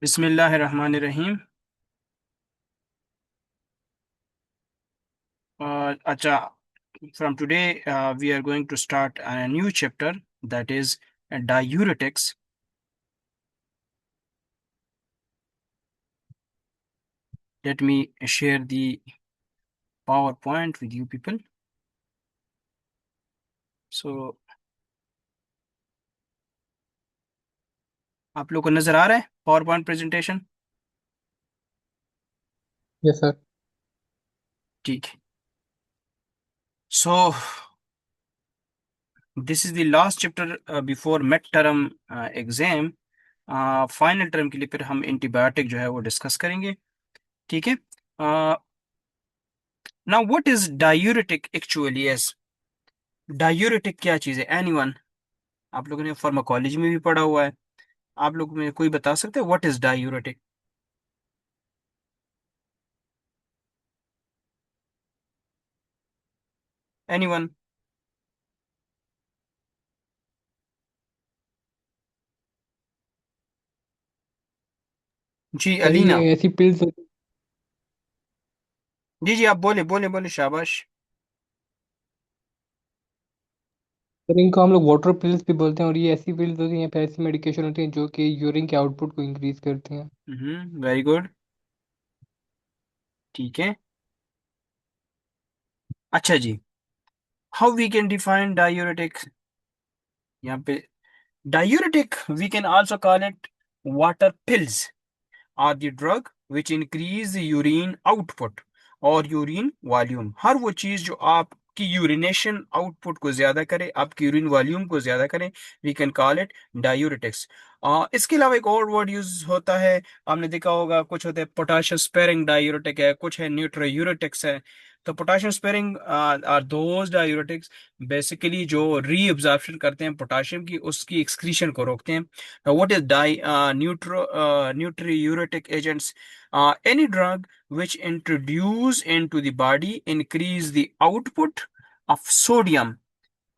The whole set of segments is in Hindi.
बिस्मिल्लाहिर्रहमानिर्रहीम। अच्छा, from today we are going to start a new chapter, that is diuretics. Let me share the PowerPoint with you people. So आप लोग को नजर आ रहा है PowerPoint प्रेजेंटेशन? Yes sir. ठीक है। So this is the last chapter before mid term exam. Final term के लिए फिर हम एंटीबायोटिक जो है वो डिस्कस करेंगे। ठीक है। Now what is diuretic actually? As diuretic क्या चीज है? एनीवन? आप लोगों ने फार्माकोलॉजी में भी पढ़ा हुआ है। आप लोग में कोई बता सकते हैं व्हाट इज डायूरेटिक? एनीवन? जी सर अलीना। ये ऐसी पिल्स होती जी जी, आप बोले बोले बोले, शाबाश। सर, इनको हम लोग वाटर पिल्स भी बोलते हैं। और ये ऐसी पिल्स होती हैं, फिर ऐसी मेडिकेशन होती हैं जो कि यूरिन के आउटपुट को इंक्रीज करती हैं। Very good. ठीक है। अच्छा जी, how we can define diuretic? यहाँ पे diuretic we can also call it water pills are the drug which increase urine output और यूरिन वॉल्यूम। हर वो चीज जो आपकी यूरिनेशन आउटपुट को ज्यादा करे, आपकी यूरिन वॉल्यूम को ज्यादा करे, we can call it diuretics. इसके अलावा एक और वर्ड यूज होता है, आपने देखा होगा, कुछ होते हैं पोटाशियम स्पेरिंग डायूरेटिक है, कुछ है न्यूट्रोयूरेटिक्स है। तो potassium sparing are those diuretics basically जो रीअब्जॉर्प्शन करते हैं पोटाशियम की, उसकी एक्सक्रीशन को रोकते हैं। Now, what is nutriuretic agents? Any drug which introduce into the body increase the output of sodium,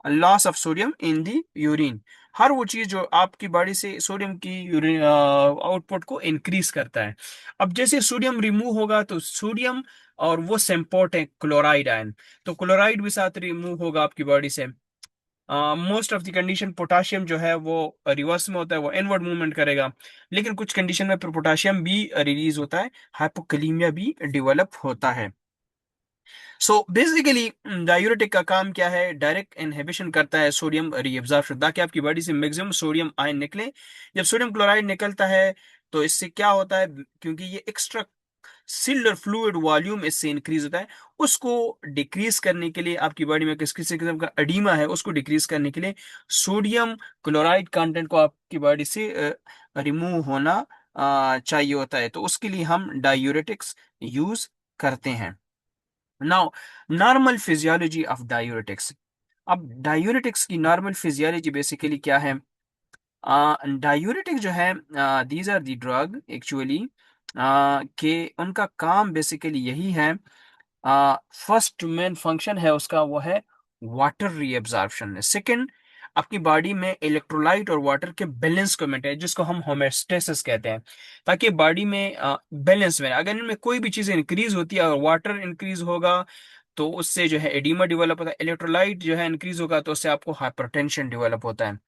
loss of sodium in the urine. हर वो चीज जो आपकी बॉडी से सोडियम की यूरिन आउटपुट को इंक्रीज करता है। अब जैसे सोडियम रिमूव होगा तो सोडियम और वो सेम्पोर्ट है क्लोराइड आयन, तो क्लोराइड भी साथ रिमूव होगा आपकी बॉडी से। Most of the condition potassium जो है वो रिवर्स में होता है, वो इनवर्ड मूवमेंट करेगा। लेकिन कुछ कंडीशन में पोटाशियम भी रिलीज होता है, हाइपोकलीमिया भी डेवलप होता है। सो बेसिकली डायूरेटिक का काम क्या है? डायरेक्ट इनहिबिशन करता है सोडियम रीअब्जॉर्प्शन, ताकि आपकी बॉडी से मैक्सिमम सोडियम आयन निकले। जब सोडियम क्लोराइड निकलता है तो इससे क्या होता है, क्योंकि ये एक्स्ट्रा सिलर फ्लूइड वॉल्यूम इससे इंक्रीज होता है, उसको डिक्रीज करने के लिए, आपकी बॉडी में किस किसी किस्म का एडीमा है उसको डिक्रीज करने के लिए सोडियम क्लोराइड कंटेंट को आपकी बॉडी से रिमूव होना चाहिए होता है। तो उसके लिए हम डायूरेटिक्स यूज करते हैं। Now, normal physiology of diuretics. अब डायूरेटिक्स की नॉर्मल फिजियोलॉजी बेसिकली क्या है? डायूरेटिक जो है, these are the drug actually के उनका काम बेसिकली यही है। फर्स्ट मेन फंक्शन है उसका वो है वाटर रीअब्जॉर्प्शन। सेकंड, आपकी बॉडी में इलेक्ट्रोलाइट और वाटर के बैलेंस को मेंटेन, जिसको हम होमेस्टेसिस कहते हैं, ताकि बॉडी में बैलेंस में, अगर इनमें कोई भी चीज़ इंक्रीज होती है और वाटर इंक्रीज होगा तो उससे जो है एडिमा डेवलप होता है, इलेक्ट्रोलाइट जो है इंक्रीज होगा तो उससे आपको हाइपरटेंशन डेवलप होता है,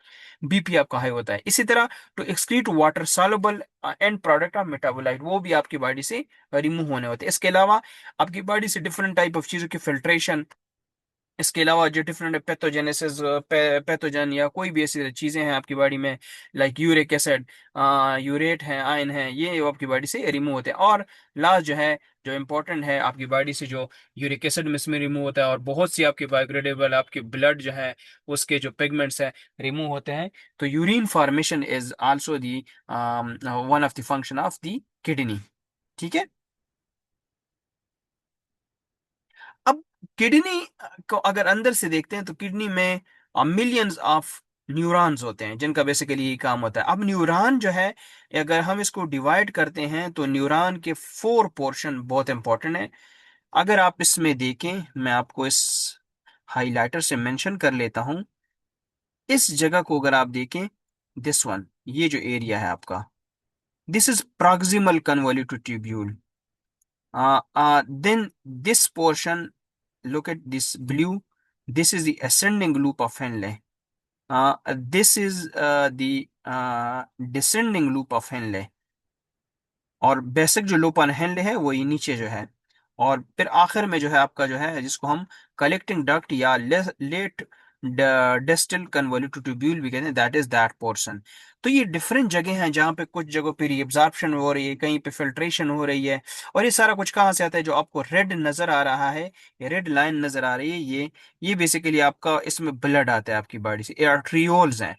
बीपी आपका हाई होता है। इसी तरह to excrete water soluble end product of metabolite, वो भी आपकी बॉडी से रिमूव होने होते हैं। इसके अलावा आपकी बॉडी से डिफरेंट टाइप ऑफ चीज़ों की फिल्ट्रेशन, इसके अलावा जो डिफरेंट पैथोजेनेसिस, पैथोजन या कोई भी ऐसी चीजें हैं आपकी बॉडी में, लाइक यूरिक एसिड, यूरेट है, आयन है, ये आपकी बॉडी से रिमूव होते हैं। और लास्ट जो है, जो इम्पोर्टेंट है, आपकी बॉडी से जो यूरिक एसिड में इसमें रिमूव होता है, और बहुत सी आपकी बायोडिग्रेडेबल आपकी ब्लड जो है उसके जो पिगमेंट्स है रिमूव होते हैं। तो urine formation is also the one of the function of the kidney. ठीक है। अब किडनी को अगर अंदर से देखते हैं तो किडनी में मिलियंस ऑफ न्यूरॉन्स होते हैं, जिनका बेसिकली यही काम होता है। अब न्यूरॉन जो है, अगर हम इसको डिवाइड करते हैं तो न्यूरॉन के 4 पोर्शन बहुत इंपॉर्टेंट है। अगर आप इसमें देखें, मैं आपको इस हाइलाइटर से मेंशन कर लेता हूं, इस जगह को अगर आप देखें, दिस वन, ये जो एरिया है आपका, This is proximal convoluted tubule. Then this portion, look at this blue. This is the ascending loop of Henle. This is the descending loop of Henle. और बेसिक जो लो ऑन हैंड है वो ये नीचे जो है। और फिर आखिर में जो है आपका जो है जिसको हम कलेक्टिंग डक्ट या लेट डिस्टल कन्वोल्यूटेड ट्यूब्यूल भी कहते हैं, दैट इज दैट पोर्शन। तो ये डिफरेंट जगह हैं जहाँ पे कुछ जगहों पे रीअब्जॉर्प्शन हो रही है, कहीं पे फिल्ट्रेशन हो रही है। और ये सारा कुछ कहाँ से आता है? जो आपको रेड नजर आ रहा है, ये रेड लाइन नजर आ रही है, ये बेसिकली आपका इसमें ब्लड आता है आपकी बॉडी से, आर्ट्रियोल्स हैं।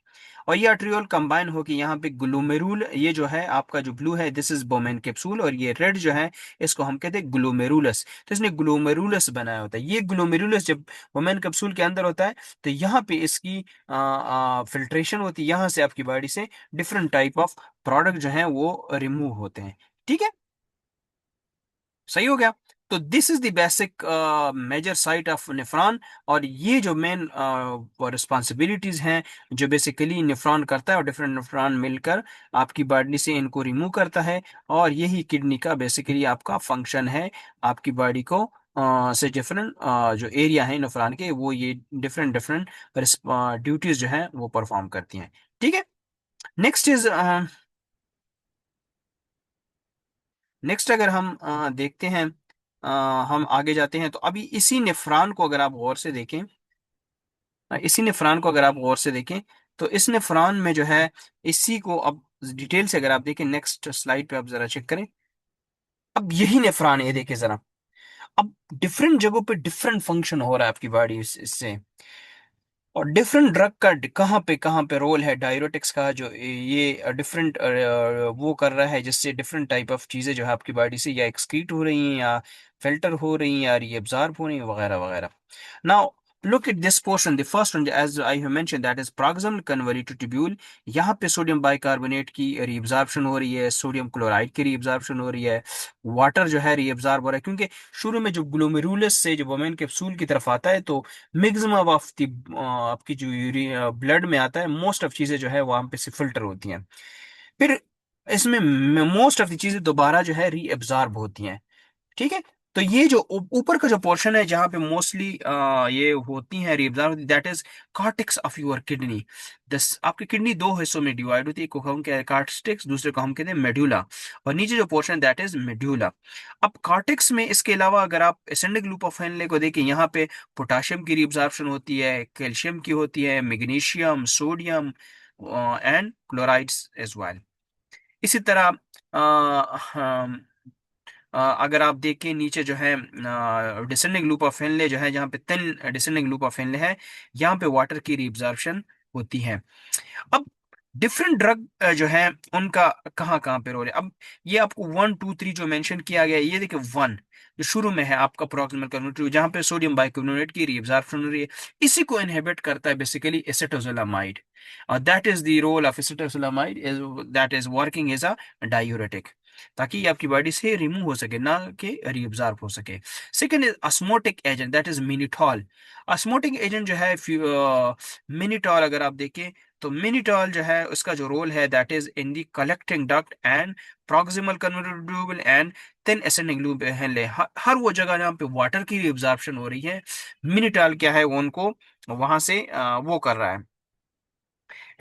और ये आर्ट्रियोल कंबाइन होकर यहाँ पे ग्लोमेरुल, ये जो है आपका जो ब्लू है दिस इज बोमेन कैप्सूल, और ये रेड जो है इसको हम कहते हैं ग्लोमेरुलस। तो इसने ग्लोमेरुलस बनाया होता है। ये ग्लोमेरुलस जब बोमेन कैप्सूल के अंदर होता है तो यहाँ पे इसकी फिल्ट्रेशन होती है, यहाँ से आपकी बॉडी से डिफरेंट टाइप ऑफ प्रोडक्ट जो है वो रिमूव होते हैं। ठीक है, सही हो गया। तो this is the basic major site of nephron. और ये जो मेन रिस्पॉन्सिबिलिटीज हैं जो बेसिकली नेफ्रॉन करता है, और डिफरेंट नेफ्रॉन मिलकर आपकी बॉडी से इनको रिमूव करता है। और यही किडनी का बेसिकली आपका फंक्शन है, आपकी बॉडी को से डिफरेंट जो एरिया है नेफ्रॉन के, वो ये डिफरेंट डिफरेंट ड्यूटीज जो है वो परफॉर्म करती हैं। ठीक है, नेक्स्ट इज नेक्स्ट अगर हम देखते हैं, हम आगे जाते हैं, तो अभी इसी नेफ्रॉन को अगर आप गौर से देखें, इसी नेफ्रॉन को अगर आप गौर से देखें, तो इस नेफ्रॉन में जो है इसी को अब डिटेल से अगर आप देखें, नेक्स्ट स्लाइड पे आप जरा चेक करें। अब यही नेफ्रॉन है, ये देखें जरा। अब डिफरेंट जगहों पे डिफरेंट फंक्शन हो रहा है आपकी बॉडी इससे। और डिफरेंट ड्रग का कहाँ पे रोल है, डायरेटिक्स का जो ये डिफरेंट वो कर रहा है, जिससे डिफरेंट टाइप ऑफ चीजें जो है आपकी बॉडी से या एक्सक्रीट हो रही हैं, या फिल्टर हो रही हैं, या रीअब्जॉर्ब हो रही हैं, वगैरह वगैरह। Now look at this portion, the first one as I have mentioned, that is proximal convoluted tubule। यहाँ पे सोडियम बाइकार्बोनेट की रीअब्जॉर्प्शन हो रही है, सोडियम क्लोराइड की रीअब्जॉर्प्शन हो रही है, वाटर जो है रीअब्जॉर्ब हो रहा है, क्योंकि शुरू में जो ग्लोमेरुलस से जो वोमेन कैप्सूल की तरफ आता है, तो मैक्सिमम ऑफ द आपकी जो ब्लड में आता है, मोस्ट ऑफ चीजें जो है वहां पे से फिल्टर होती हैं। फिर इसमें मोस्ट ऑफ द चीजें दोबारा जो है रीअब्जॉर्ब होती हैं। ठीक है, तो ये जो ऊपर का जो पोर्शन है जहाँ पे मोस्टली ये होती हैं रिब्जार होती, that is cortex of your kidney. दस आपकी किडनी दो हिस्सों में डिवाइड होती है, एक को हम कहते हैं कार्टेक्स, दूसरे को हम कहते हैं मेड्यूला। और नीचे जो पोर्शन दैट इज मेड्यूला। अब कार्टेक्स में इसके अलावा अगर आप एसेंडिक लूप ऑफ हेनले को देखें, यहाँ पे पोटाशियम की रिब्जॉर्प्शन होती है, कैल्शियम की होती है, magnesium, sodium and chlorides as well. इसी तरह अगर आप देखें नीचे जो है डिसेंडिंग लूप ऑफ हेनले जो है, जहाँ पे 10 डिसेंडिंग लूप ऑफ हेनले है, यहाँ पे वाटर की रिब्जॉर्प्शन होती है। अब डिफरेंट ड्रग जो है उनका कहाँ कहाँ पे रोल है। अब ये आपको 1 2 3 जो मेंशन किया गया है, ये देखिए 1 जो शुरू में है आपका प्रोक्सिमल कन्वर्टर, जहाँ पे सोडियम बाइकार्बोनेट की रिअब्जॉर्प्शन हो रही है, इसी को इनहिबिट करता है बेसिकली एसिटोजोलामाइड। और that is the role of acetazolamide, is that is working as a diuretic, ताकि ये आपकी बॉडी से रिमूव हो सके, ना कि रिअब्जॉर्ब हो सके। Second is osmotic agent, that is mannitol. Osmotic agent जो है मिनिटॉल अगर आप देखें, तो मिनिटॉल जो है उसका जो रोल है that is in the collecting duct and proximal convertible and then ascending loop है। हर वो जगह जहाँ पे वाटर की एब्जॉर्प्शन हो रही है, मिनिटॉल क्या है वो उनको वहां से वो कर रहा है,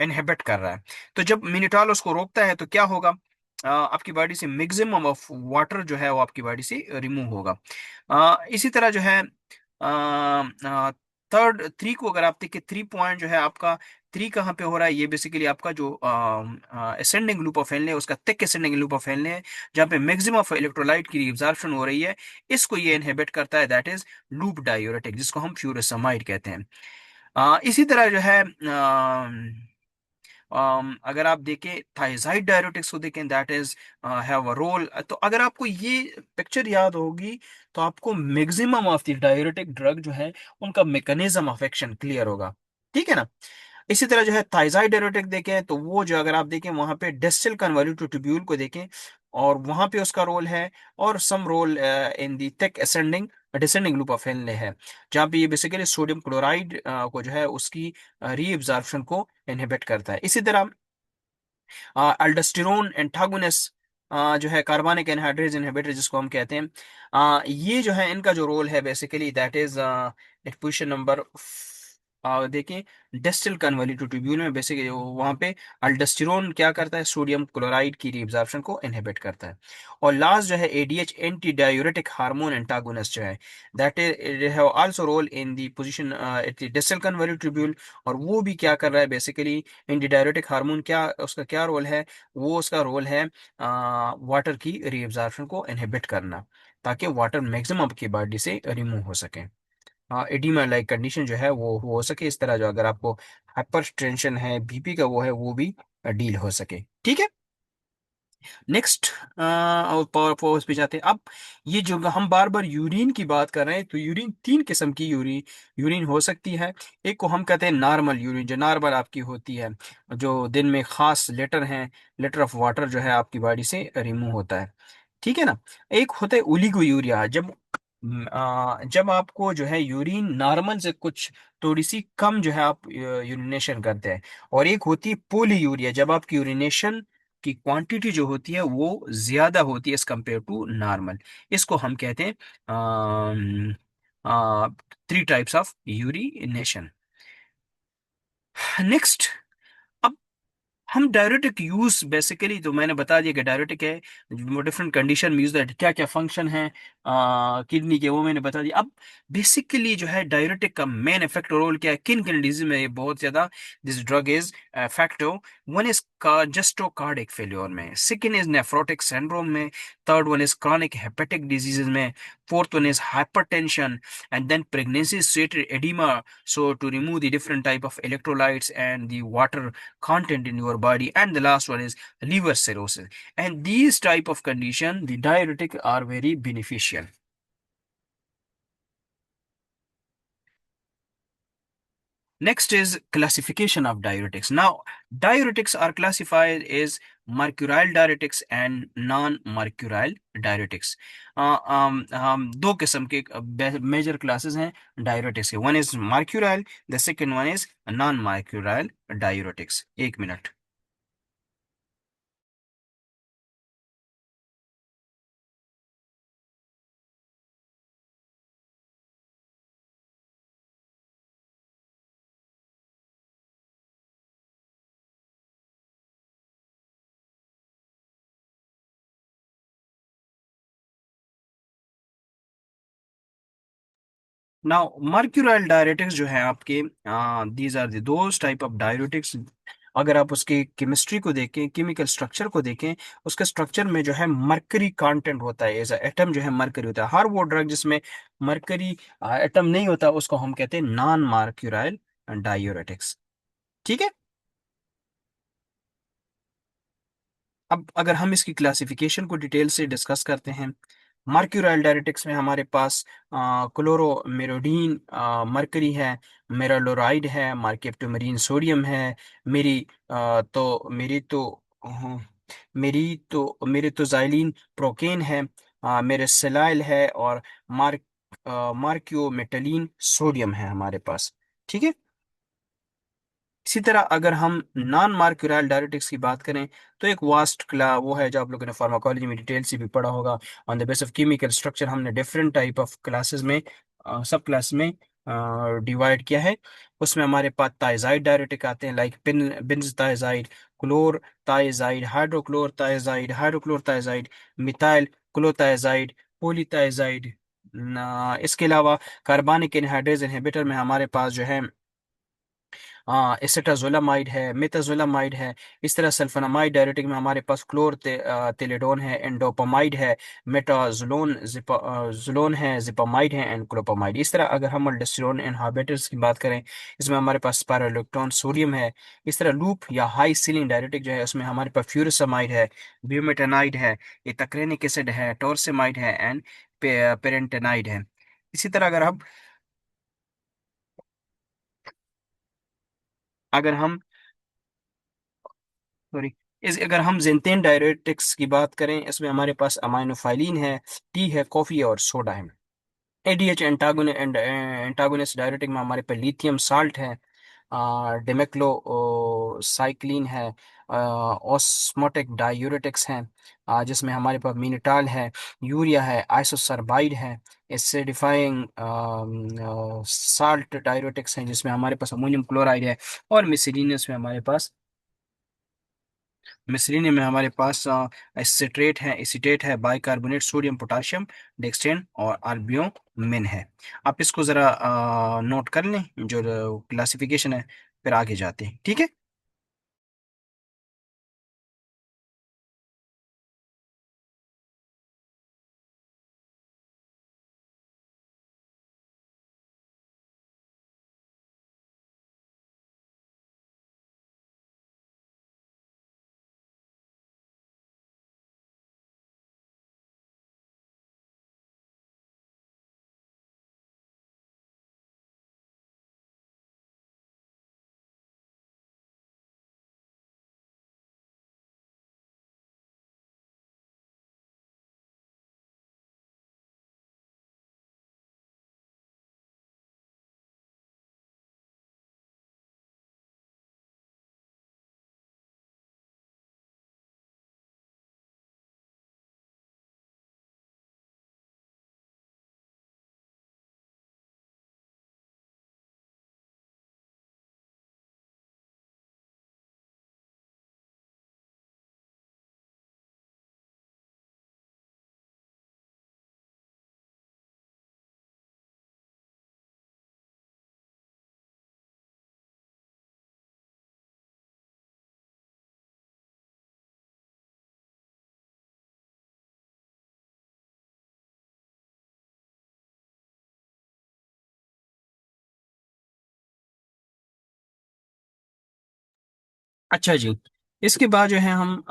इनहिबिट कर रहा है। तो जब मिनिटॉल उसको रोकता है तो क्या होगा, आपकी बॉडी से मैक्सिमम ऑफ वाटर जो है वो आपकी बॉडी से रिमूव होगा। इसी तरह जो है थर्ड 3 को अगर आप देखिए, 3 पॉइंट जो है आपका 3 कहाँ पे हो रहा है, ये बेसिकली आपका जो असेंडिंग लूप ऑफ हेनले है, उसका thick ascending loop of Henle है, जहाँ पे मैक्सिमम ऑफ इलेक्ट्रोलाइट की रिअब्जॉर्प्शन हो रही है, इसको ये इनहिबिट करता है, दैट इज लूप डायूरेटिक, जिसको हम फ्यूरासामाइड कहते हैं। इसी तरह जो है अगर आप देखें थायजाइड डायरेटिक्स को देखें, that is have a role. तो अगर आपको ये पिक्चर याद होगी, तो आपको maximum of the diuretic drug जो है उनका मैकेनिज्म ऑफ एक्शन क्लियर होगा। ठीक है ना। इसी तरह जो है थायजाइड डायरेटिक देखें, तो वो जो अगर आप देखें वहां पे डिस्टिल कन्वॉल्यूटेड ट्यूब्यूल को देखें, और वहां पे उसका रोल है, और some role in the thick ascending descending loop of Henle है, जहाँ पे ये बेसिकली सोडियम क्लोराइड को जो है उसकी रीअब्जॉर्प्शन को इनहिबिट करता है। इसी तरह अल्डोस्टेरोन एंटागोनिस्ट जो है कार्बनिक एनहाइड्रेज इनहिबिटर जिसको हम कहते हैं, ये जो है इनका जो रोल है basically that is at position number, देखिए डेस्टिल कन्वॉल्यूटेड ट्यूब्यूल में बेसिकली वहां पे अल्डोस्टेरोन क्या करता है, सोडियम क्लोराइड की रीअब्जॉर्प्शन को इनहिबिट करता है। और लास्ट जो है ADH anti diuretic hormone antagonist जो है, that is have also role in the position at the distal convoluted tubule. और वो भी क्या कर रहा है बेसिकली, एंटी डायूरेटिक हार्मोन क्या उसका क्या रोल है, वो उसका रोल है वाटर की रीअब्जॉर्प्शन को इनहिबिट करना, ताकि वाटर मैक्सिमम आपकी बॉडी से रिमूव हो सके। हाँ, एडिमा लाइक कंडीशन जो है वो हो सके इस तरह, जो अगर आपको हाइपर टेंशन है, बीपी का वो है, वो भी डील हो सके। ठीक है। नेक्स्ट और पावर फोर्स पे जाते हैं। अब ये जो हम बार बार यूरिन की बात कर रहे हैं, तो यूरिन तीन किस्म की यूरिन यूरिन हो सकती है। एक को हम कहते हैं नॉर्मल यूरिन, जो नॉर्मल आपकी होती है, जो दिन में खास लीटर है, लीटर ऑफ वाटर जो है आपकी बॉडी से रिमूव होता है। ठीक है ना। एक होता है ओलिगो यूरिया, जब आपको जो है यूरिन नॉर्मल से कुछ थोड़ी सी कम जो है आप यूरिनेशन करते हैं। और एक होती है पोली यूरिया, जब आपकी यूरिनेशन की क्वांटिटी जो होती है वो ज्यादा होती है एज कम्पेयर टू नॉर्मल। इसको हम कहते हैं three types of urination. Next, हम डायरेटिक यूज बेसिकली तो मैंने बता दिया कि डायरेटिक है, डिफरेंट कंडीशन में यूज, क्या क्या फंक्शन है किडनी के, वो मैंने बता दिया। अब बेसिकली जो है डायरेटिक का मेन इफेक्ट रोल क्या है, किन किन डिजीज में ये बहुत ज्यादा this drug is effective. One is just cardiac failure में, सेकेंड इज नेफ्रोटिक सिंड्रोम में, third one is chronic hepatic diseases में, fourth one is hypertension, and then pregnancy associated edema, so to remove the different type of electrolytes and the water content in your body, and the last one is liver cirrhosis. And these type of condition the diuretic are very beneficial. Next is classification of diuretics. Now diuretics are classified as mercurial diuretics and non-mercurial diuretics. दो किस्म के मेजर क्लासेस हैं डायरेटिक्स के, one is mercurial, the second one is non mercurial diuretics। एक मिनट। नाउ मर्क्यूराइल डायरेटिक्स जो है आपके, these are the those type of diuretics. अगर आप उसके केमिस्ट्री को देखें, केमिकल स्ट्रक्चर को देखें, उसके स्ट्रक्चर में जो है मरकरी कंटेंट होता है, एज एटम जो है मरकरी होता है। हर वो ड्रग जिसमें मरकरी एटम नहीं होता उसको हम कहते हैं नॉन मर्क्यूराइल डायरेटिक्स। ठीक है। अब अगर हम इसकी क्लासिफिकेशन को डिटेल से डिस्कस करते हैं, मर्क्यूराइल डायरेटिक्स में हमारे पास क्लोरोमेरोडीन मरकरी है, मेरालोराइड है, मार्केप्टोमेरीन सोडियम है, मेरी मेरी अ, मेरी तो जाइलिन प्रोकेन है, मेरे सेलाइल है, और मार्क मार्क्योमेटलीन सोडियम है हमारे पास। ठीक है। इसी तरह अगर हम नॉन मार्क्यूराइल डायरेटिक्स की बात करें, तो एक वास्ट क्ला वो है जो आप लोगों ने फार्माकोलॉजी में डिटेल से भी पढ़ा होगा। On the base of chemical structure हमने डिफरेंट टाइप ऑफ क्लासेस में, सब क्लास में डिवाइड किया है। उसमें हमारे पास थायजाइड डायरेटिक आते हैं, like benzthiazide, chlorothiazide, hydrochlorothiazide, methyclothiazide, polythiazide. इसके अलावा कार्बनिक एनहाइड्रेज इनहिबिटर में हमारे पास जो है एसेटाजोलामाइड है, मेटाजोलामाइड है। इस तरह सल्फोनामाइड डायरेटिक में हमारे पास तेलिडोन है, एंडोपामाइड है, जुलोन है, जिपामाइड है, एंड क्लोपामाइड। इस तरह अगर हम अल्डोस्टेरोन इनहिबिटर्स की बात करें, इसमें हमारे पास स्पाइरोलेक्टोन सोडियम है। इस तरह लूप या हाई सीलिंग डायरेटिक जो है उसमें हमारे पास फ्यूरसमाइड है, ब्यूमेटेनाइड है, इतक्रेनिक एसिड है, टोरसेमाइड है, एंड पेरेंटेनाइड है। इसी तरह अगर हम सॉरी इस अगर हम जेंटेन डायरेटिक्स की बात करें, इसमें हमारे पास अमाइनोफाइलिन है, टी है, कॉफी है, और सोडा है। एडीएच एंटागोनिस्ट डायरेटिक में हमारे पास लिथियम साल्ट है, डेमेक्लोसाइक्लिन है, ऑस्मोटिक डायूरेटिक्स हैं, जिसमें हमारे पास मिनिटाल है, यूरिया है, आइसोसरबाइड है, एसिडिफाइंग साल्ट डायूरेटिक्स हैं जिसमें हमारे पास अमोनियम क्लोराइड है, और मिसलिनियस में हमारे पास एसिट्रेट है, एसीटेट है, बाइकार्बोनेट, सोडियम, पोटाशियम, डेक्सट्रेन और अल्बियोमिन है। आप इसको जरा नोट कर लें जो क्लासिफिकेशन है, फिर आगे जाते हैं, ठीक है। अच्छा जी, इसके बाद जो है हम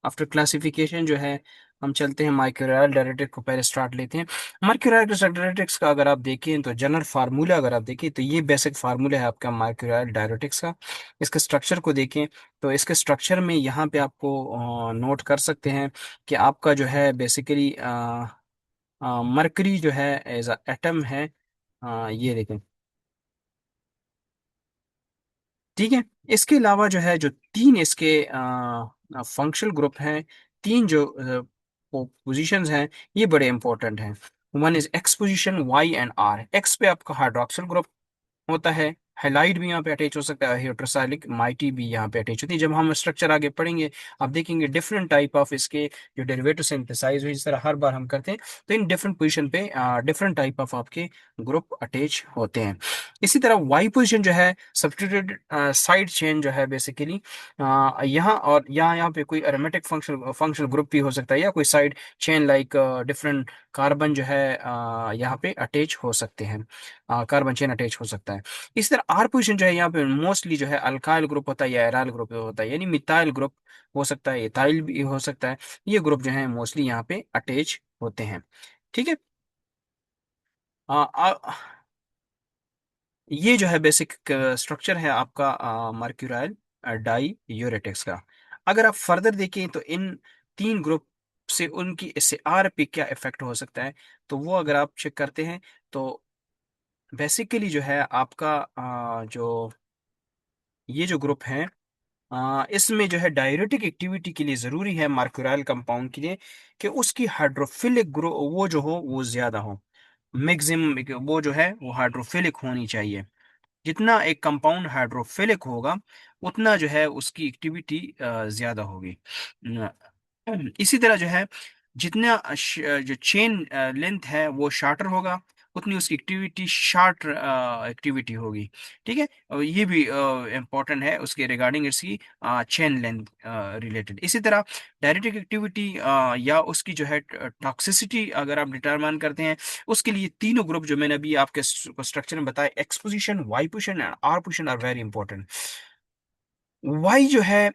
आफ्टर क्लासिफिकेशन जो है हम चलते हैं माइक्रोएल डायरेक्टिक को पहले स्टार्ट लेते हैं। माइक्रोएल डायरेक्टिक्स का अगर आप देखें तो जनरल फार्मूला अगर आप देखें तो ये बेसिक फार्मूला है आपका माइक्रोएल डायरेक्टिक्स का। इसके स्ट्रक्चर को देखें तो इसके स्ट्रक्चर में यहाँ पे आपको नोट कर सकते हैं कि आपका जो है बेसिकली मरकरी जो है एज एटम है, ये देखें, ठीक है। इसके अलावा जो है जो तीन इसके फंक्शनल ग्रुप हैं, तीन जो पोजीशंस हैं, ये बड़े इंपॉर्टेंट हैं। One is X position, Y and R. X पे आपका हाइड्रोक्सिल ग्रुप होता है, हैलाइड भी यहाँ पे अटैच हो सकता है, हेट्रोसाइक्लिक माइटी भी यहाँ पे अटैच होती है। जब हम स्ट्रक्चर आगे पढ़ेंगे आप देखेंगे डिफरेंट टाइप ऑफ इसके जो डेरिवेटिव सिंथेसाइज हुई, जिस तरह हर बार हम करते हैं, तो इन डिफरेंट पोजीशन पे डिफरेंट टाइप ऑफ आपके ग्रुप अटैच होते हैं। इसी तरह वाई पोजीशन जो है सब्स्टिट्यूटेड साइड चेन जो है बेसिकली यहाँ और यहाँ पे कोई एरोमेटिक फंक्शनल ग्रुप भी हो सकता है, या कोई side chain like different carbon जो है यहाँ पे अटैच हो सकते हैं, कार्बन चेन अटैच हो सकता है। इसी तरह आर पोजिशन जो है यहाँ पे मोस्टली जो है अल्काइल ग्रुप होता है या एराइल ग्रुप होता है, यानी मिथाइल ग्रुप हो सकता है, इथाइल भी हो सकता है। ये ग्रुप जो है मोस्टली यहाँ पे अटैच होते हैं, ठीक है। आ, आ, ये जो है बेसिक स्ट्रक्चर है आपका मर्क्यूराइल डाई यूरेटिक्स का। अगर आप फर्दर देखें तो इन तीन ग्रुप से उनकी इससे आर पे क्या इफेक्ट हो सकता है, तो वो अगर आप चेक करते हैं तो बेसिकली जो है आपका जो ये जो ग्रुप है इसमें जो है डाययूरेटिक एक्टिविटी के लिए ज़रूरी है मार्क्यूराइल कंपाउंड के लिए कि उसकी हाइड्रोफिलिक ग्रो वो जो हो वो ज़्यादा हो, मैक्सिमम वो जो है वो हाइड्रोफिलिक होनी चाहिए। जितना एक कंपाउंड हाइड्रोफिलिक होगा उतना जो है उसकी एक्टिविटी ज़्यादा होगी। इसी तरह जो है जितना जो चेन लेंथ है वो शार्टर होगा, उतनी उसकी एक्टिविटी शार्ट एक्टिविटी होगी, ठीक है। और ये भी इम्पोर्टेंट है उसके रिगार्डिंग इसकी चेन लेंथ रिलेटेड। इसी तरह डायरेक्टिक एक्टिविटी या उसकी जो है टॉक्सिसिटी अगर आप डिटरमाइन करते हैं, उसके लिए तीनों ग्रुप जो मैंने अभी आपके स्ट्रक्चर में बताया, X position, Y position and R position are very important. Y जो है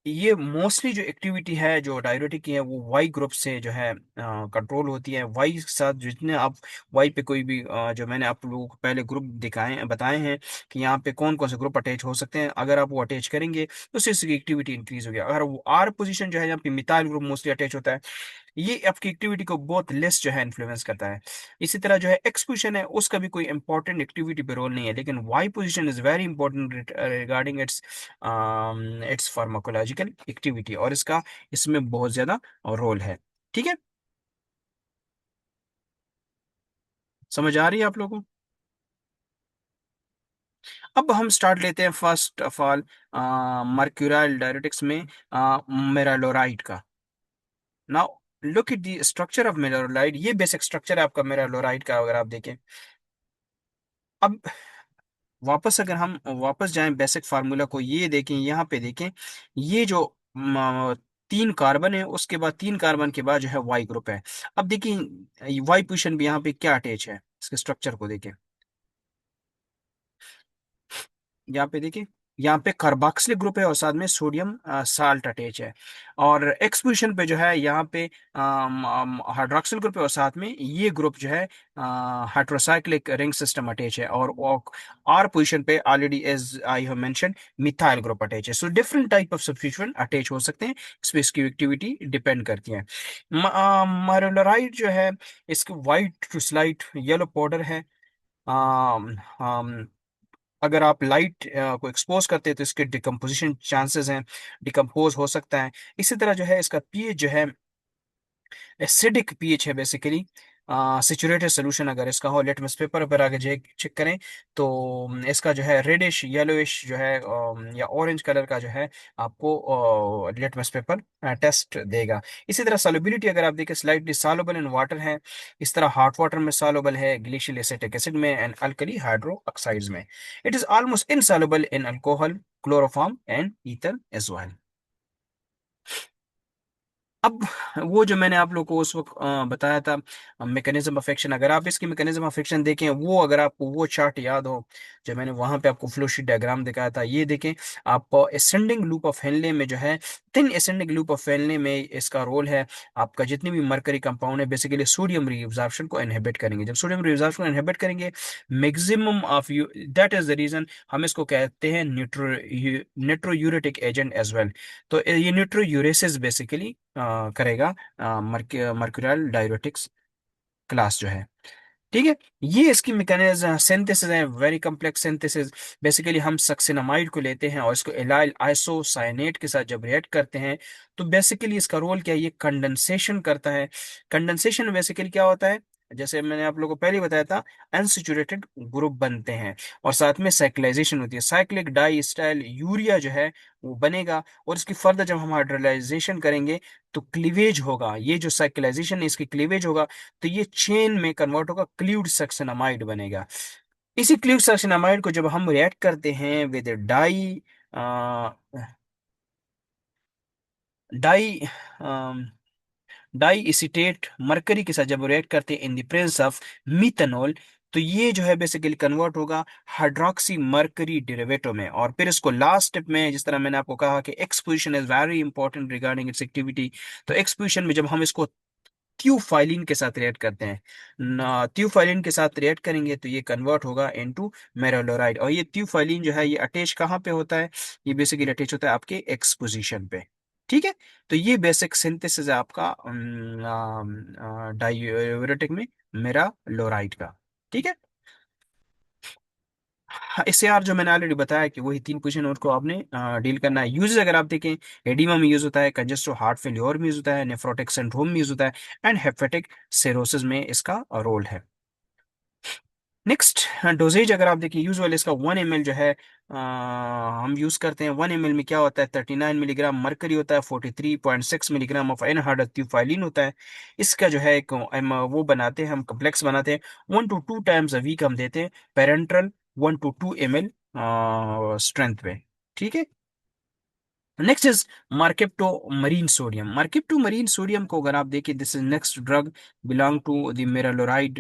ये मोस्टली जो एक्टिविटी है जो डायरेटिक की है वो वाई ग्रुप से जो है कंट्रोल होती है। वाई के साथ जितने आप वाई पे कोई भी जो मैंने आप लोगों को पहले ग्रुप दिखाए बताए हैं कि यहाँ पे कौन कौन से ग्रुप अटैच हो सकते हैं, अगर आप वो अटैच करेंगे तो उससे इसकी एक्टिविटी इंक्रीज हो गया। अगर वो आर पोजीशन जो है यहाँ पे मिथाइल ग्रुप मोस्टली अटैच होता है, ये आपकी एक्टिविटी को बहुत लेस जो है इन्फ्लुएंस करता है। इसी तरह जो है एक्सपोजिशन है, उसका भी कोई इंपॉर्टेंट एक्टिविटी पे रोल नहीं है, लेकिन Y position is very important regarding its its pharmacological activity, और इसका इसमें बहुत ज्यादा रोल है। ठीक है, समझ आ रही है आप लोगों को? अब हम स्टार्ट लेते हैं first of all mercurial diuretics में मेरालोराइड का। Now look at the structure of meralluride, ये बेसिक स्ट्रक्चर है आपका मेरालोराइड का, अगर आप देखें। अब वापस अगर हम वापस जाएं बेसिक फार्मूला को, ये देखें, यहाँ पे देखें, ये जो तीन कार्बन है, उसके बाद तीन कार्बन के बाद जो है वाई ग्रुप है। अब देखिए वाई पोजिशन भी यहाँ पे क्या अटैच है, इसके स्ट्रक्चर को देखें। यहाँ पे देखिए, यहाँ पे कार्बोक्सिलिक ग्रुप है और साथ में सोडियम साल्ट अटैच है। और एक्स पोजीशन पे जो है यहाँ पे हाइड्रोक्सिल ग्रुप है और साथ में ये ग्रुप जो है हाइड्रोसाइक्लिक रिंग सिस्टम अटैच है। और आर पोजीशन पे already as I have mention methyl group attach है। So different type of substituent attach हो सकते हैं, इस पे इसकी एक्टिविटी डिपेंड करती है। मारुलराइड जो है, इसकी white to slight yellow powder है। अगर आप लाइट को एक्सपोज करते हैं तो इसके डिकम्पोजिशन चांसेस हैं, डिकम्पोज हो सकता है। इसी तरह जो है इसका पीएच जो है एसिडिक पीएच है बेसिकली। सिचुरेटेड सोल्यूशन अगर इसका हो, लिटमस पेपर पर आगे चेक करें तो इसका जो है रेडिश येलोइश जो है या ऑरेंज कलर का जो है आपको लिटमस पेपर टेस्ट देगा। इसी तरह सॉल्युबिलिटी अगर आप देखें, स्लाइटली सॉल्युबल इन वाटर है, इस तरह हॉट वाटर में सॉल्युबल है, ग्लेशियल एसिटिक एसिड में एंड अल्कली हाइड्रो ऑक्साइड्स में। It is almost insoluble in alcohol, chloroform and ether as well. अब वो जो मैंने आप लोग को उस वक्त बताया था मैकेनिज्म ऑफ एक्शन, अगर आप इसकी मैकेनिज्म ऑफ एक्शन देखें, वो अगर आपको वो चार्ट याद हो जो मैंने वहां पे आपको फ्लो शीट डायग्राम दिखाया था, ये देखें आप। असेंडिंग लूप ऑफ हेनले में जो है, thin ascending loop of Henle में इसका रोल है, आपका जितनी भी मरकरी कंपाउंड है बेसिकली सोडियम रीअब्जॉर्प्शन को इनहिबिट करेंगे। जब सोडियम रीअब्जॉर्प्शन को इनहिबिट करेंगे, maximum of you, that is the reason हम इसको कहते हैं न्यूट्रोयूरेटिक एजेंट एज वेल। तो ये न्यूट्रोयूरेसिस बेसिकली करेगा मर्क्यूराइल डायरेटिक्स क्लास जो है। ठीक है, ये इसकी मैकेनिज्म सिंथेसिस है, वेरी कॉम्प्लेक्स सिंथेसिस। बेसिकली हम सक्सिनामाइड को लेते हैं और इसको एलाइल आइसोसाइनेट के साथ जब रिएक्ट करते हैं, तो बेसिकली इसका रोल क्या है, ये कंडेंसेशन करता है। कंडेंसेशन में बेसिकली क्या होता है, जैसे मैंने आप लोगों को पहले बताया था, अनसैचुरेटेड ग्रुप बनते हैं और साथ में साइक्लाइजेशन होती है, साइक्लिक डाई स्टाइल यूरिया जो है वो बनेगा। और इसकी फर्दर जब हम हाइड्रोलाइजेशन करेंगे तो क्लीवेज होगा, ये जो साइक्लाइजेशन है इसकी क्लीवेज होगा, तो ये चेन में कन्वर्ट होगा, क्ल्यूड सक्सिनामाइड बनेगा। इसी क्ल्यूड सक्सिनामाइड को जब हम रिएक्ट करते हैं with di di di acetate mercury के साथ जब रिएक्ट करते हैं in the presence of methanol, तो ये जो है बेसिकली कन्वर्ट होगा हाइड्रोक्सी मरकरी डेरिवेटिव में। और फिर इसको लास्ट स्टेप में, जिस तरह मैंने आपको कहा कि exposition is very important regarding it's activity, तो एक्सपोजिशन में जब हम इसको थ्यूफाइलिन के साथ रिएक्ट करते हैं, थ्यूफाइलिन के साथ रिएक्ट करेंगे तो ये कन्वर्ट होगा इनटू मेरालोराइड। और ये थ्यूफाइलिन जो है ये अटैच कहाँ पे होता है, ये बेसिकली अटैच होता है आपके एक्सपोजिशन पे। ठीक है, तो ये बेसिक सिंथेसिस है आपका डायूरेटिक में मेरालोराइड का। ठीक है, इससे यार जो मैंने ऑलरेडी बताया कि वही तीन पोजीशन और को आपने डील करना है। यूजेस अगर आप देखें, एडिमा में यूज होता है, कंजेस्टिव हार्ट फेल्योर में यूज होता है, नेफ्रोटिक सिंड्रोम में यूज होता है, एंड हेपेटिक सिरोसिस में इसका रोल है। नेक्स्ट डोजेज अगर आप देखिए, यूजुअल इसका 1 ml जो है हम यूज करते हैं। 1 ml में क्या होता है, 39 मिलीग्राम मरकरी होता है, 43.6 मिलीग्राम ऑफ एनहाइड्रोथ्यूफाइलिन होता है। इसका जो है एक वो बनाते हैं हम, कम्प्लेक्स बनाते हैं, 1 to 2 times अ वीक हम देते हैं पेरेंट्रल 1 to 2 ml स्ट्रेंथ पे। ठीक है, next is mercaptomerin sodium. Mercaptomerin sodium को अगर आप देखिए, this is next drug belong to the meralluride,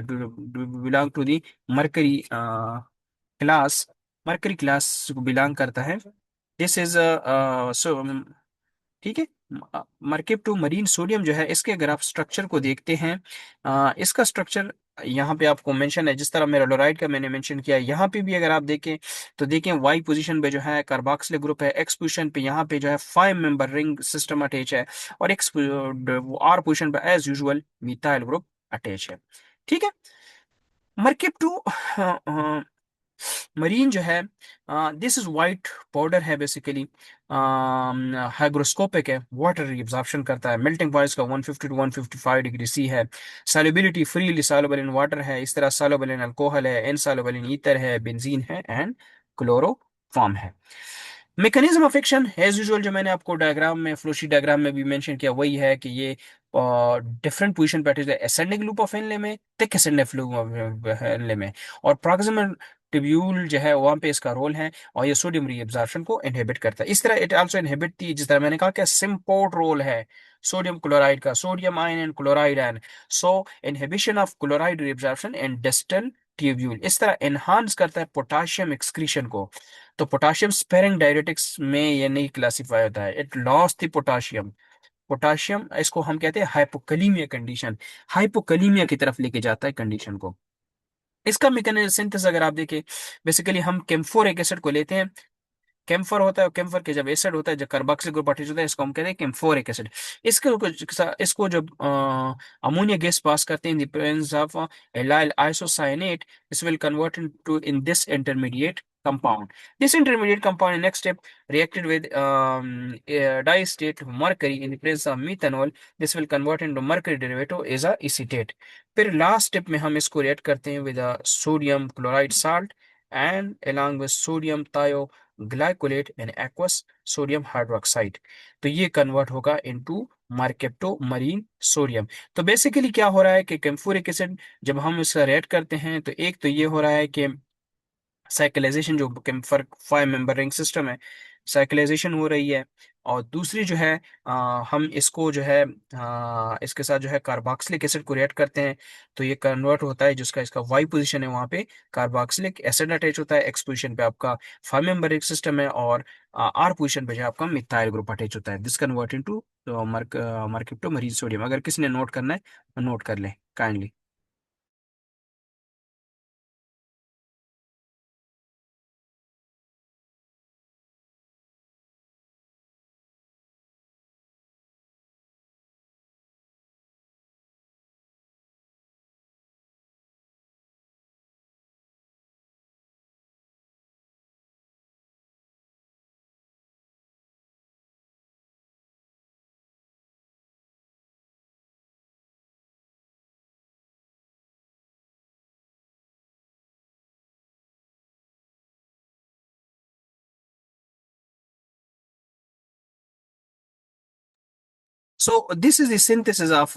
belong to the mercury class, mercury class को बिलोंग करता है। दिस इज सो, ठीक है। मर्केप टू मरीन सोडियम जो है, इसके अगर आप स्ट्रक्चर को देखते हैं, इसका स्ट्रक्चर यहाँ पे आपको मेंशन है, जिस तरह मेरा लोराइड का मैंने मेंशन किया, यहाँ पे भी अगर आप देखें तो देखें वाई पोजीशन पे जो है कार्बोक्सिलिक ग्रुप है, एक्स पोजीशन पे यहाँ पे जो है 5 मेंबर रिंग सिस्टम अटैच है, और एक्स आर पोजीशन पे as usual methyl group attach है। ठीक है। मरकब टू मरीन जो है, दिस इज वाइट पाउडर है बेसिकली, हाइग्रोस्कोपिक है, वाटर एब्जॉर्प्शन करता है, मेल्टिंग पॉइंट का 150 टू 155 डिग्री सी है, solubility freely soluble in water है, इस तरह सॉल्युबल इन अल्कोहल है, इनसॉल्युबल इन ईथर है, बेंजीन है एंड क्लोरोफॉर्म है। Mechanism of action as usual जो मैंने आपको डायग्राम में, फ्लोशी डायग्राम में भी मेंशन किया वही है कि ये डिफरेंट पोजीशन पे है, असेंडिंग लूप ऑफ हेनले में, thick ascending loop of Henle में, और प्रॉक्सिमल ट्यूब्यूल जो है वहां पे इसका रोल है, और ये सोडियम रीअब्जॉर्प्शन को इनहिबिट करता है। इस तरह इट आल्सो इनहिबिट थी, जिस तरह मैंने कहा कि सिंपोर्ट रोल है सोडियम क्लोराइड का, sodium ion and chloride ion, so inhibition of chloride reabsorption in distal tubule, इस तरह एनहांस करता है पोटाशियम एक्सक्रीशन को। तो पोटाशियम स्पेरिंग डायरेटिक्स में ये नहीं क्लासिफाई होता है, it lost the potassium. Potassium इसको हम कहते हैं हाइपोकलीमिया कंडीशन, हाइपोकलीमिया की तरफ लेके जाता है कंडीशन को। इसका मैकेनिज्म सिंथेसिस अगर आप देखें, बेसिकली हम कैम्फोरिक एसिड को लेते हैं, कैम्फर होता है, और कैम्फर के जब एसिड होता है, जब कार्बोक्सिलिक ग्रुप अटैच होता है, इसको हम कहते हैं कैम्फोरिक एसिड। इसको जब अमोनिया गैस पास करते हैं in the presence of allyl isocyanate, this will convert into in this intermediate compound. This intermediate compound in next step reacted with distate mercury in the presence of methanol. This will convert into mercury derivative as a acetate. फिर लास्ट स्टेप में हम इसको रिएक्ट करते हैं with sodium chloride salt and along with sodium thioglycolate and aqueous sodium hydroxide, तो ये कन्वर्ट होगा इनटू मार्केप्टो मरीन सोडियम। तो बेसिकली क्या हो रहा है कि कैम्फोरिक एसिड जब हम इसका रेड करते हैं, तो एक तो ये हो रहा है कि साइकिलाइजेशन, जो कैम्फर 5 मेंबर रिंग सिस्टम है, साइकिलाइजेशन हो रही है, और दूसरी जो है हम इसको जो है इसके साथ जो है कार्बोक्सिलिक एसिड को रिएक्ट करते हैं, तो ये कन्वर्ट होता है, जिसका इसका वाई पोजीशन है वहाँ पे कार्बोक्सिलिक एसिड अटैच होता है, एक्स पोजीशन पे आपका 5 मेंबर रिंग सिस्टम है, और आर पोजीशन पे जो है आपका मिथाइल ग्रुप अटैच होता है। This convert into mercaptomerin sodium. अगर किसी ने नोट करना है तो नोट कर ले kindly. So this is the synthesis of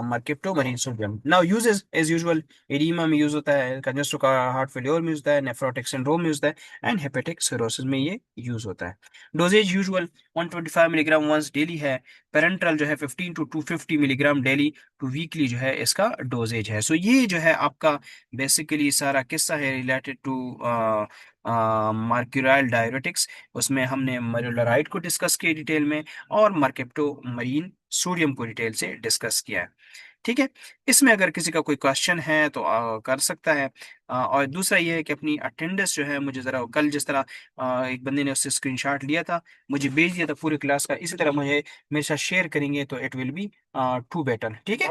mercapto marine sodium. Now uses as usual, edema में यूज होता है, congestive heart failure में यूज होता है, nephrotic syndrome में यूज होता है, and hepatic cirrhosis में ये यूज होता है। Doses usual 125 milligram once daily है, पेरेंट्रल जो है 15 to 250 milligram daily to weekly जो है इसका डोजेज है। सो ये जो है आपका बेसिकली सारा किस्सा है रिलेटेड टू मर्क्यूराइल डायरेटिक्स। उसमें हमने मरियोलराइड को डिस्कस किया डिटेल में, और मर्केप्टो मरीन सोडियम को डिटेल से डिस्कस किया है। ठीक है। इसमें अगर किसी का कोई क्वेश्चन है तो कर सकता है। और दूसरा ये है कि अपनी अटेंडेंस जो है मुझे ज़रा कल जिस तरह एक बंदे ने उससे स्क्रीनशॉट लिया था, मुझे भेज दिया था पूरी क्लास का, इसी तरह मुझे मेरे साथ शेयर करेंगे तो it will be too better. ठीक है।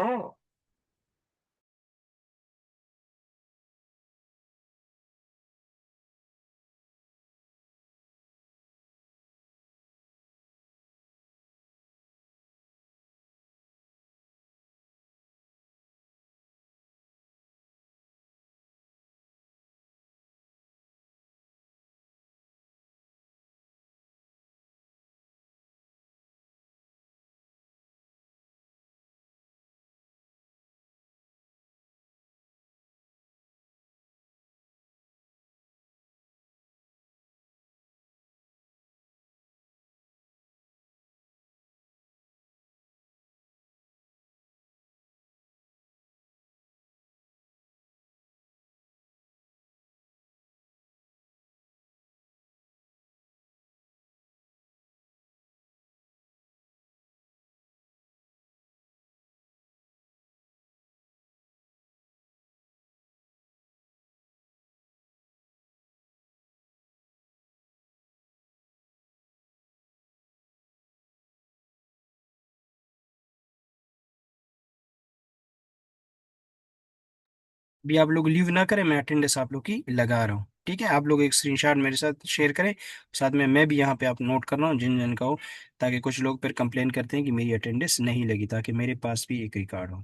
भी आप लोग लीव ना करें, मैं अटेंडेंस आप लोग की लगा रहा हूँ, ठीक है? आप लोग एक स्क्रीनशॉट मेरे साथ शेयर करें, साथ में मैं भी यहाँ पे आप नोट कर रहा हूँ जिन जिन का हो, ताकि कुछ लोग फिर कंप्लेन करते हैं कि मेरी अटेंडेंस नहीं लगी, ताकि मेरे पास भी एक रिकॉर्ड हो।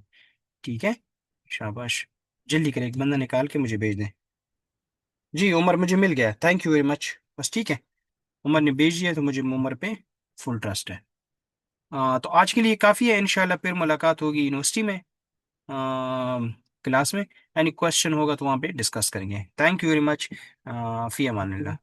ठीक है, शाबाश। जल्दी करें, एक बंदा निकाल के मुझे भेज दें। जी उमर, मुझे मिल गया, थैंक यू वेरी मच। बस ठीक है, उमर ने भेज दिया तो मुझे उमर पे फुल ट्रस्ट है। तो आज के लिए काफ़ी है, इंशाल्लाह फिर मुलाकात होगी यूनिवर्सिटी में, क्लास में। एनी क्वेश्चन होगा तो वहाँ पे डिस्कस करेंगे। Thank you very much. Fee Aman Allah.